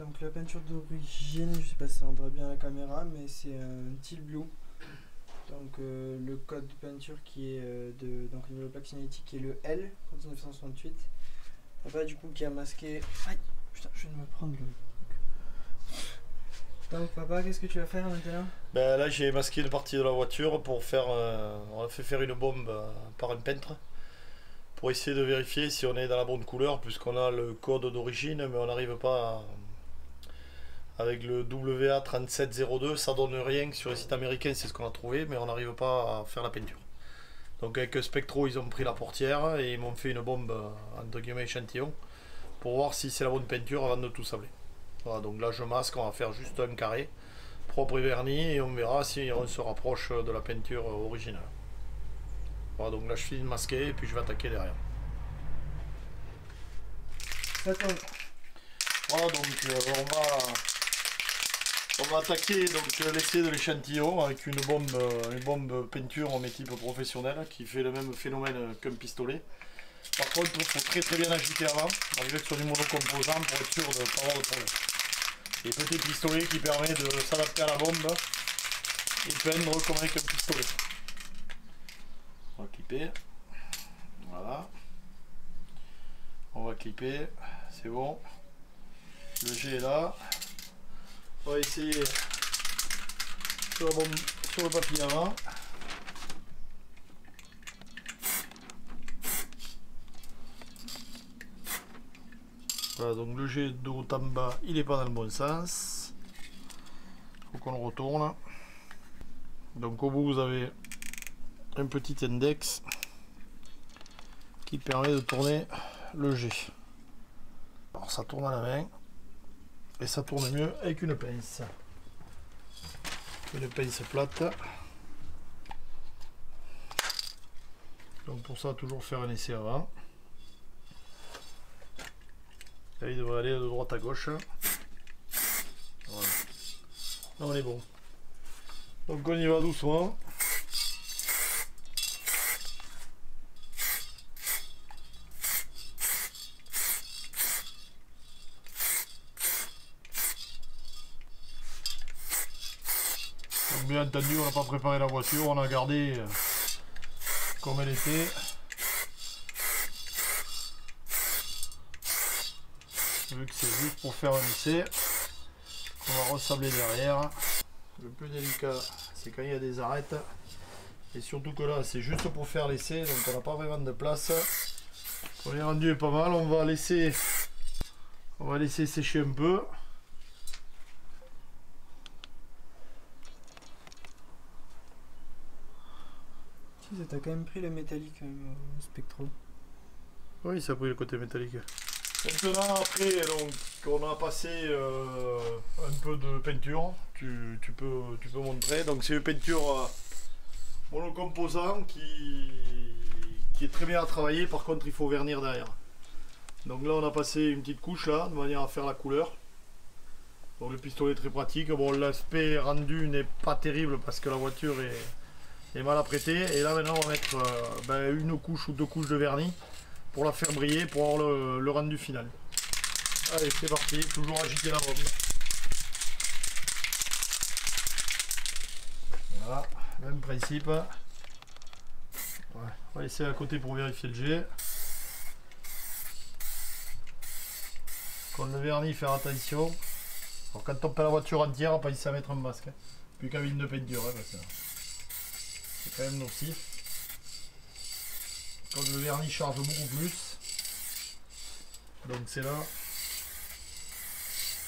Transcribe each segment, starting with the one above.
Donc la peinture d'origine, je sais pas si ça rendra bien à la caméra, mais c'est un Teal Blue. Donc le code de peinture qui est donc le niveau Black Cinétique qui est le L 1968. Papa du coup qui a masqué. Aïe, putain, je viens de me prendre le. Donc papa, qu'est-ce que tu vas faire maintenant? Ben là j'ai masqué une partie de la voiture pour faire. On a fait faire une bombe par un peintre pour essayer de vérifier si on est dans la bonne couleur, puisqu'on a le code d'origine, mais on n'arrive pas avec le WA3702, ça donne rien sur les sites américains, c'est ce qu'on a trouvé, mais on n'arrive pas à faire la peinture. Donc avec Spectro, ils ont pris la portière et ils m'ont fait une bombe entre guillemets échantillon pour voir si c'est la bonne peinture avant de tout sabler. Voilà, donc là je masque, on va faire juste un carré propre et verni et on verra si on se rapproche de la peinture originale. Voilà, donc là je finis de masquer et puis je vais attaquer derrière. Attends. Voilà, donc on va attaquer l'essai de l'échantillon avec une bombe peinture en type professionnel qui fait le même phénomène qu'un pistolet. Par contre, il faut très bien agiter avant, arriver sur du monocomposant pour être sûr de ne pas avoir de problème. Et petit pistolet qui permet de s'adapter à la bombe et peindre comme avec un pistolet. On va clipper. Voilà. On va clipper. C'est bon. Le jet est là. On va essayer sur la bombe, sur le papier avant. Voilà, donc le jet de haut en bas, il n'est pas dans le bon sens. Il faut qu'on le retourne. Donc au bout, vous avez un petit index qui permet de tourner le jet. Alors ça tourne à la main et ça tourne mieux avec une pince. Une pince plate. Donc pour ça, toujours faire un essai avant. Là, il devrait aller de droite à gauche. Voilà. Là, on est bon. Donc on y va doucement. Donc bien entendu, on n'a pas préparé la voiture, on a gardé comme elle était. Vu que c'est juste pour faire un essai, on va ressabler derrière. Le plus délicat, c'est quand il y a des arêtes. Et surtout que là, c'est juste pour faire l'essai, donc on n'a pas vraiment de place. On est rendu pas mal, on va laisser sécher un peu. Si, ça t'a quand même pris le métallique Spectro. Oui, ça a pris le côté métallique. Maintenant, après, donc, on a passé un peu de peinture, tu peux montrer. Donc c'est une peinture monocomposant qui est très bien à travailler, par contre il faut vernir derrière. Donc là on a passé une petite couche là, de manière à faire la couleur. Donc le pistolet est très pratique. Bon, l'aspect rendu n'est pas terrible parce que la voiture est mal apprêtée. Et là maintenant on va mettre une couche ou deux couches de vernis pour la faire briller, pour avoir le rendu final. Allez, c'est parti, toujours agiter la bombe. Voilà, même principe. Ouais, on va laisser à côté pour vérifier le jet. Quand le vernis, faire attention. Alors quand on peint la voiture entière, on pas essayer à mettre un masque. Plus qu'à une de peinture, parce que c'est quand même nocif. Quand le vernis charge beaucoup plus, donc c'est là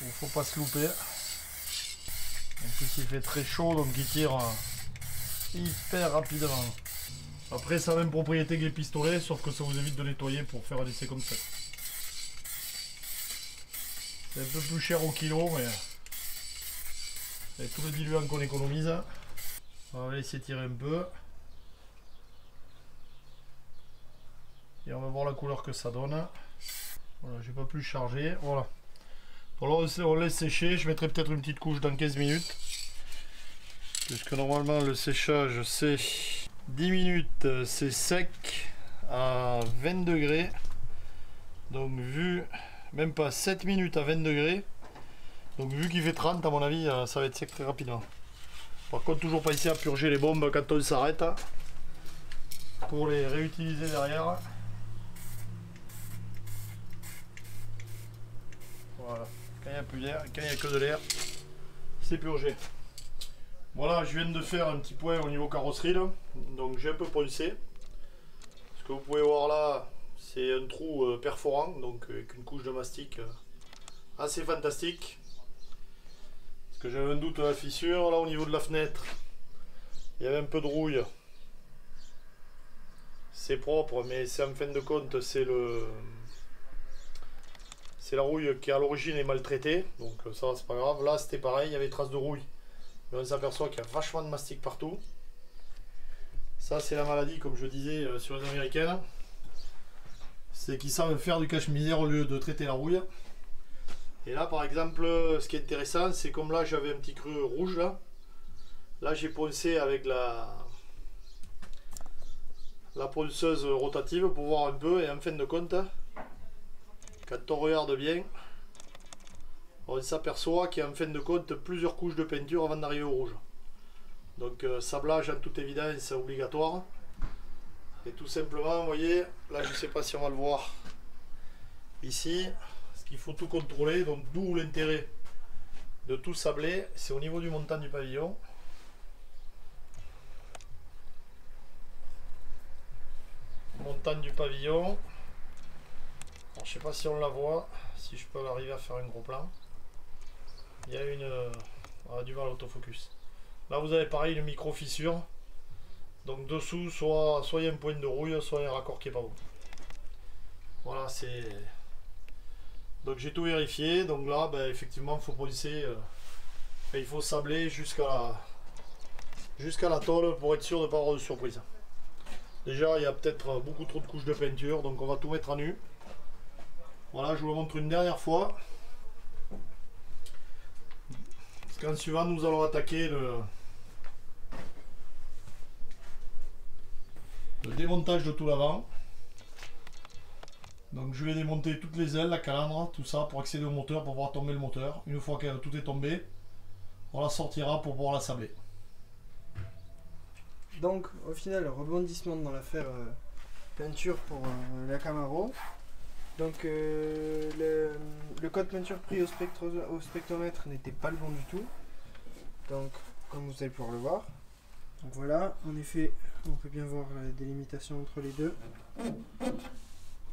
où il faut pas se louper. En plus il fait très chaud, donc il tire hyper rapidement. Après ça a la même propriété que les pistolets, sauf que ça vous évite de nettoyer pour faire un essai comme ça. C'est un peu plus cher au kilo, mais avec tout le diluant qu'on économise, on va laisser tirer un peu. Et on va voir la couleur que ça donne. Voilà, j'ai pas pu charger. Voilà. Alors on laisse sécher. Je mettrai peut-être une petite couche dans 15 minutes. Puisque normalement le séchage c'est 10 minutes, c'est sec à 20 degrés. Donc vu même pas 7 minutes à 20 degrés, Donc vu qu'il fait 30, à mon avis, ça va être sec très rapidement. Par contre, toujours pas ici à purger les bombes quand on s'arrête, hein, pour les réutiliser derrière. Voilà, quand il n'y a plus d'air, quand il n'y a que de l'air, c'est purgé. Voilà, je viens de faire un petit point au niveau carrosserie là. Donc j'ai un peu poncé. Ce que vous pouvez voir là, c'est un trou perforant, donc avec une couche de mastic assez fantastique. Parce que j'avais un doute à la fissure. Là au niveau de la fenêtre, il y avait un peu de rouille. C'est propre, mais c'est en fin de compte, c'est la rouille qui à l'origine est maltraitée. Donc ça c'est pas grave. Là c'était pareil, il y avait des traces de rouille. Mais on s'aperçoit qu'il y a vachement de mastic partout. Ça c'est la maladie, comme je disais sur les américaines. C'est qu'ils savent faire du cache-misère au lieu de traiter la rouille. Et là par exemple, ce qui est intéressant, c'est comme là j'avais un petit creux rouge là. Là j'ai poncé avec la ponceuse rotative pour voir un peu, et en fin de compte, quand on regarde bien, on s'aperçoit qu'il y a en fin de compte plusieurs couches de peinture avant d'arriver au rouge. Donc sablage en toute évidence c'est obligatoire. Et tout simplement, vous voyez, là je ne sais pas si on va le voir ici, parce qu'il faut tout contrôler, donc d'où l'intérêt de tout sabler, c'est au niveau du montant du pavillon. Montant du pavillon. Alors, je sais pas si on la voit, si je peux arriver à faire un gros plan. Il y a une... on a du mal à l'autofocus. Là vous avez pareil une micro fissure. Donc dessous, soit il y a un point de rouille, soit il y a un raccord qui est pas bon. Voilà, c'est... Donc j'ai tout vérifié. Donc là, ben, effectivement, il faut polisser. Il faut sabler jusqu'à la tôle pour être sûr de ne pas avoir de surprise. Déjà, il y a peut-être beaucoup trop de couches de peinture, donc on va tout mettre à nu. Voilà, je vous le montre une dernière fois. Parce qu'en suivant, nous allons attaquer le démontage de tout l'avant. Donc je vais démonter toutes les ailes, la calandre, tout ça pour accéder au moteur, pour pouvoir tomber le moteur. Une fois que tout est tombé, on la sortira pour pouvoir la sabler. Donc au final, rebondissement dans l'affaire peinture pour la Camaro. Donc le code peinture pris au spectromètre n'était pas le bon du tout. Donc comme vous allez pouvoir le voir. Donc voilà, en effet, on peut bien voir la délimitation entre les deux.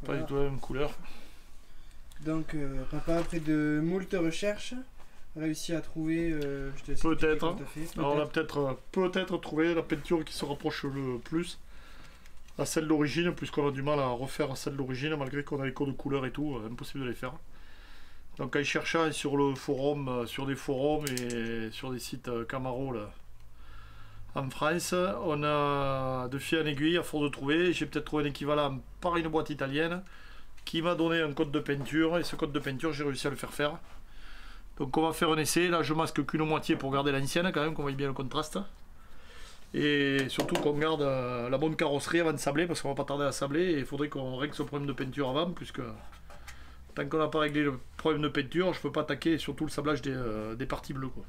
Pas du tout la même couleur. Donc papa, après de moult recherches, a réussi à trouver... peut-être. Alors on a peut-être trouvé la peinture qui se rapproche le plus à celle d'origine, puisqu'on a du mal à refaire celle d'origine, malgré qu'on a les codes de couleurs et tout, impossible de les faire. Donc en cherchant sur le forum, sur des forums et sur des sites Camaro là, en France, on a de fil en aiguille, à force de trouver, j'ai peut-être trouvé un équivalent par une boîte italienne qui m'a donné un code de peinture, et ce code de peinture j'ai réussi à le faire. Donc on va faire un essai. Là je masque qu'une moitié pour garder l'ancienne quand même, qu'on voit bien le contraste. Et surtout qu'on garde la bonne carrosserie avant de sabler, parce qu'on va pas tarder à sabler, et il faudrait qu'on règle ce problème de peinture avant, puisque tant qu'on n'a pas réglé le problème de peinture, je peux pas attaquer surtout le sablage des parties bleues, quoi.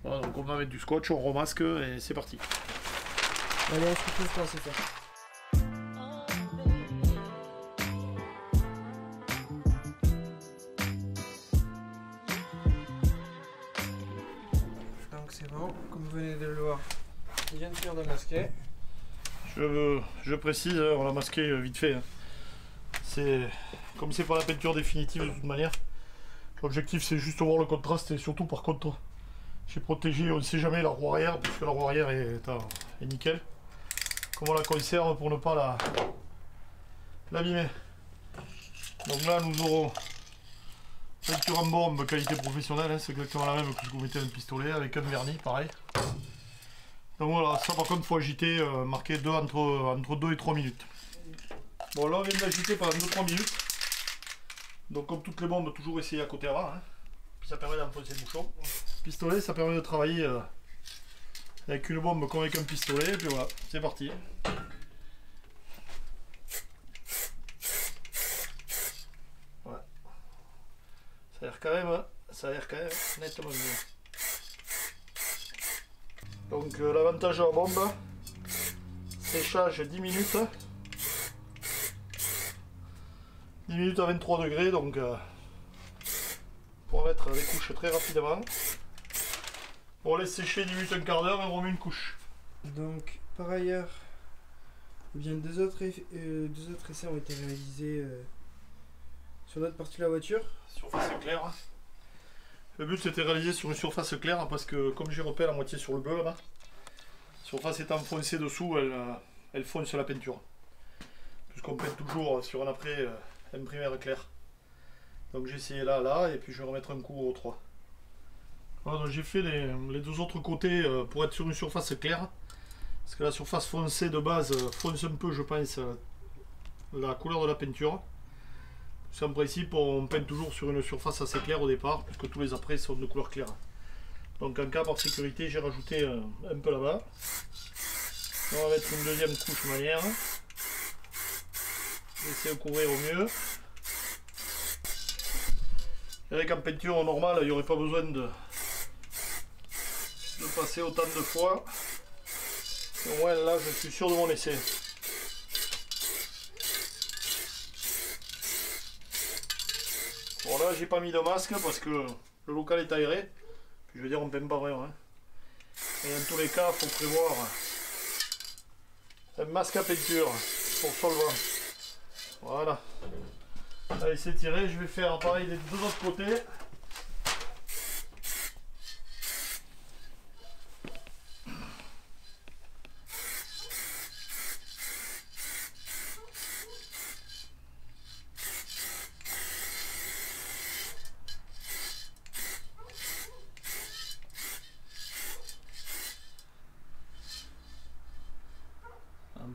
Voilà, donc on va mettre du scotch, on remasque et c'est parti. Allez, on se retrouve quand c'est fait. Donc c'est bon, comme vous venez de le voir, il vient de finir de masquer. Je précise, on l'a masqué vite fait. Comme c'est pas la peinture définitive de toute manière, l'objectif c'est juste voir le contraste, et surtout par contre j'ai protégé, on ne sait jamais, la roue arrière, puisque la roue arrière est nickel. Comment on la conserve pour ne pas l'abîmer. Donc là nous aurons peinture en bombe qualité professionnelle, hein, c'est exactement la même que je vous mettais un pistolet avec un vernis pareil. Donc voilà, ça par contre il faut agiter, marquer entre 2 et 3 minutes. Bon là on vient de l'agiter pendant 2-3 minutes. Donc comme toutes les bombes, toujours essayer à côté avant, hein. Puis ça permet d'enfoncer le bouchon. Pistolet, ça permet de travailler avec une bombe comme avec un pistolet, et puis voilà, c'est parti. Voilà. Ça a l'air quand même ça a l'air quand même nettement mieux. Donc l'avantage de la bombe, séchage 10 minutes. 10 minutes à 23 degrés, donc pour mettre les couches très rapidement. On laisse sécher 10 minutes, un quart d'heure et on remet une couche. Donc par ailleurs, eh bien, deux autres essais ont été réalisés sur d'autres parties de la voiture. Surface claire. Le but c'était réalisé sur une surface claire parce que comme j'ai repéré la moitié sur le bleu là-bas, surface étant foncée dessous, elle fonce la peinture. Puisqu'on peint toujours sur un après imprimeur clair. Donc j'ai essayé là, et puis je vais remettre un coup au 3. Voilà, donc j'ai fait les deux autres côtés pour être sur une surface claire. Parce que la surface foncée de base fonce un peu, je pense, la couleur de la peinture. C'est en principe, on peint toujours sur une surface assez claire au départ, puisque tous les après sont de couleur claire. Donc en cas par sécurité, j'ai rajouté un peu là-bas. On va mettre une deuxième couche manière. Essayer de couvrir au mieux. Et avec en peinture normale, il n'y aurait pas besoin de passer autant de fois. Et ouais, là, je suis sûr de mon essai. Bon, là, j'ai pas mis de masque parce que le local est aéré. Puis, je veux dire, on peint pas rien. Hein. Et en tous les cas, il faut prévoir un masque à peinture pour solvant. Voilà. Allez, c'est tiré. Je vais faire pareil des deux autres côtés.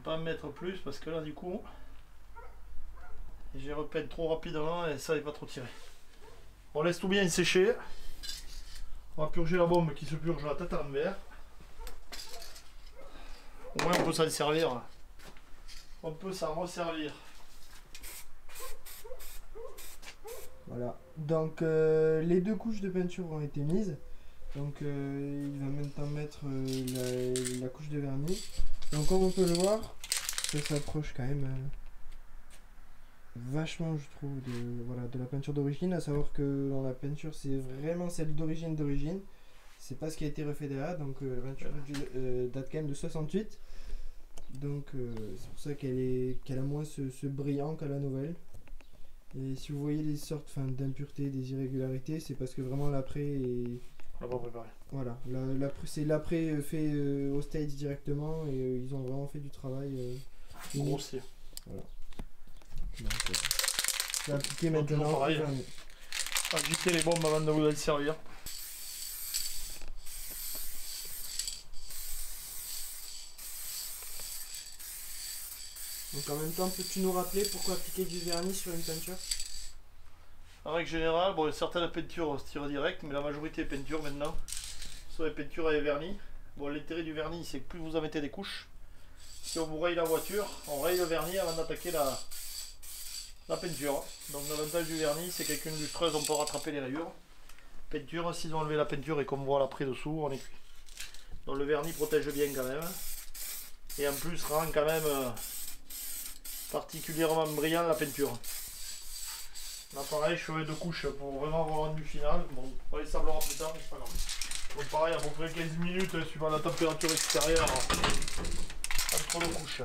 Pas mettre plus parce que là du coup j'ai repeint trop rapidement et ça il va trop tirer. On laisse tout bien sécher. On va purger la bombe qui se purge la tête à l'envers. Au moins on peut s'en servir. On peut s'en resservir. Voilà. Donc les deux couches de peinture ont été mises. Donc il va maintenant mettre la couche de vernis. Donc comme on peut le voir, ça s'approche quand même vachement, je trouve, de la peinture d'origine. À savoir que dans la peinture, c'est vraiment celle d'origine. C'est pas ce qui a été refait derrière. Donc la peinture date quand même de 68. Donc c'est pour ça qu'elle a moins ce brillant qu'à la nouvelle. Et si vous voyez les sortes d'impuretés, des irrégularités, c'est parce que vraiment l'après est... On l'a pas préparé. Voilà, c'est l'après fait au stage directement et ils ont vraiment fait du travail grossier. Voilà. Donc, je vais appliquer maintenant. Pareil. Agiter les bombes avant de vous les servir. Donc en même temps, peux-tu nous rappeler pourquoi appliquer du vernis sur une peinture? En règle générale, bon, certaines peintures se tirent direct, mais la majorité des peintures maintenant sont des peintures avec vernis. Bon, l'intérêt du vernis, c'est que plus vous en mettez des couches, si on vous raye la voiture, on raye le vernis avant d'attaquer la peinture. Donc l'avantage du vernis, c'est qu'avec une lustreuse, on peut rattraper les rayures. Peinture, si on enlève la peinture et qu'on voit l'après dessous, on est cuit. Donc le vernis protège bien quand même. Et en plus, rend quand même particulièrement brillant la peinture. Là pareil, je ferai deux couches pour vraiment avoir le rendu final. Bon, on les sablera plus tard, mais c'est pas grave. Donc pareil, à peu près 15 minutes suivant la température extérieure entre deux couches.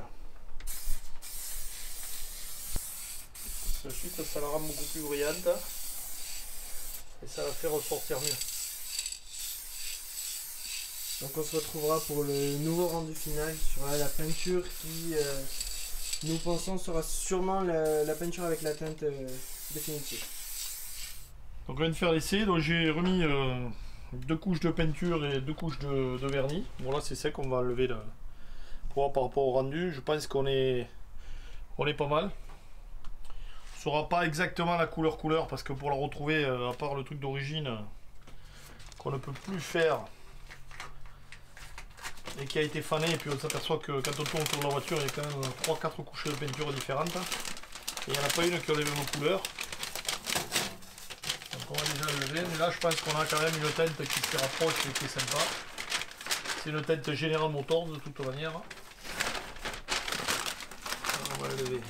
Ensuite, ça la rend beaucoup plus brillante et ça la fait ressortir mieux. Donc on se retrouvera pour le nouveau rendu final sur la peinture qui, nous pensons, sera sûrement la peinture avec la teinte définitive. Donc on vient de faire l'essai, donc j'ai remis deux couches de peinture et deux couches de vernis. Bon là c'est sec, on va enlever pour voir par rapport au rendu. Je pense qu'on est pas mal. On ne saura pas exactement la couleur parce que pour la retrouver, à part le truc d'origine qu'on ne peut plus faire et qui a été fané, et puis on s'aperçoit que quand on tourne autour de la voiture, il y a quand même 3-4 couches de peinture différentes. Et il n'y en a pas une qui a les mêmes couleurs. on va déjà le lever, mais là je pense qu'on a quand même une teinte qui se rapproche et qui est sympa. C'est une teinte General Motors de toute manière. Alors, on va lever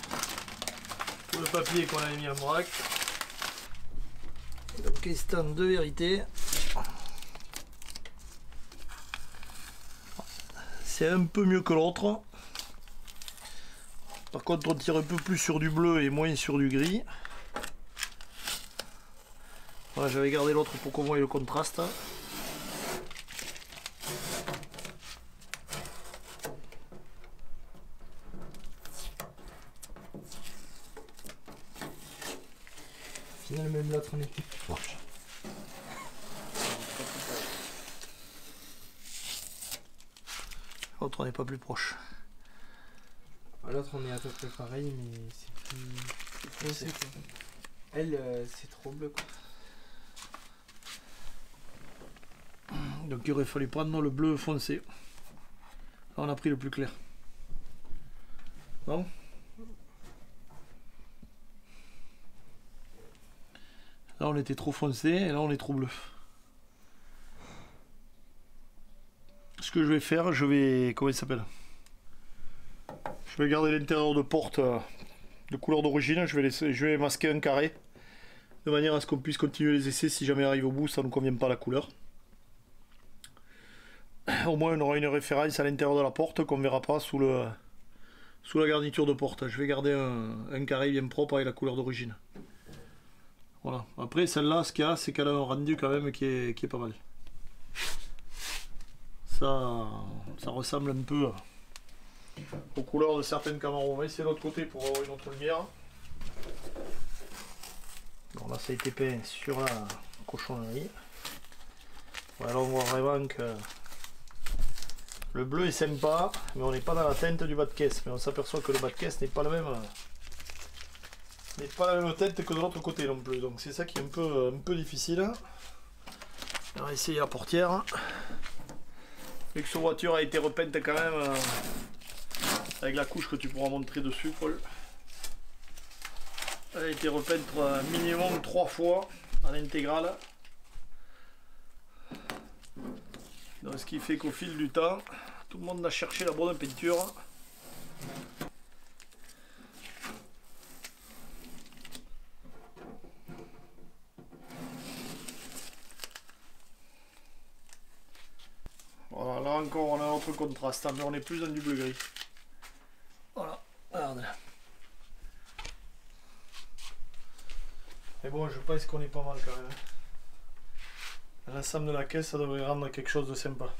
tout le papier qu'on a mis en vrac. Donc instant de vérité. C'est un peu mieux que l'autre. Par contre on tire un peu plus sur du bleu et moins sur du gris. Voilà, j'avais gardé l'autre pour qu'on voie le contraste. Finalement, même l'autre on était plus proche. L'autre on n'est pas plus proche. L'autre on est à peu près pareil, mais c'est plus foncé quoi. Elle, c'est trop bleu quoi. Donc il aurait fallu prendre le bleu foncé. Là on a pris le plus clair. Bon. Là on était trop foncé et là on est trop bleu. Ce que je vais faire, je vais... Comment il s'appelle? Je vais garder l'intérieur de porte de couleur d'origine. Je vais masquer un carré. De manière à ce qu'on puisse continuer les essais si jamais arrive au bout, ça ne nous convient pas la couleur. Au moins on aura une référence à l'intérieur de la porte qu'on ne verra pas sous la garniture de porte. Je vais garder un carré bien propre avec la couleur d'origine. Voilà. Après celle-là, ce qu'il y a, c'est qu'elle a un rendu quand même qui est pas mal. Ça ressemble un peu aux couleurs de certaines Camaro. On va essayer de l'autre côté pour avoir une autre lumière. Bon là ça a été peint sur la cochonnerie. Voilà, on voit vraiment que le bleu est sympa, mais on n'est pas dans la teinte du bas de caisse. Mais on s'aperçoit que le bas de caisse n'est pas la même teinte que de l'autre côté non plus. Donc c'est ça qui est un peu difficile. On va essayer la portière. Vu que cette voiture a été repeinte quand même avec la couche que tu pourras montrer dessus, Paul. Elle a été repeinte minimum 3 fois en intégrale. Donc, ce qui fait qu'au fil du temps, tout le monde a cherché la bonne peinture. Voilà, là encore on a notre contraste, mais on est plus dans du bleu gris. Voilà, regarde. Mais bon, je pense qu'on est pas mal quand même. L'ensemble de la caisse, ça devrait rendre quelque chose de sympa.